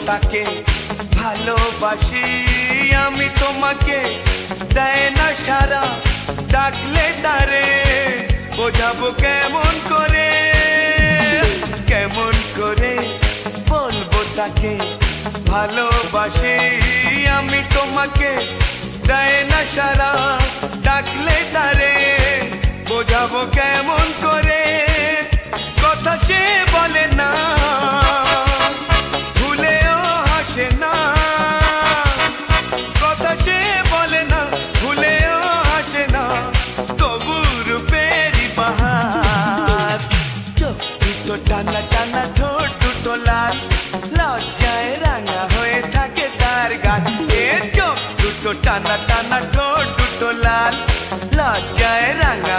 তাকে ভালোবাসি আমি তোমাকে দেয় না সারা ডাকলে তারে বোঝাবো কেমন করে বলবো তাকে ভালোবাসি আমি তোমাকে দেয় না সারা ডাকলে তারে বোঝাবো কেমন করে কথা সে বলে না ভুলেও হাসে না কথা সে বলে না ভুলেও হাসে না তবু রূপেরই বাহার চোখ দুটো টানা টানা ঠোঁট দুটো লাল লজ্জায় রাঙা হয়ে থাকে তার গান চোখ দুটো টানা টানা ঠোঁট দুটো লাল লজ্জায় রাঙা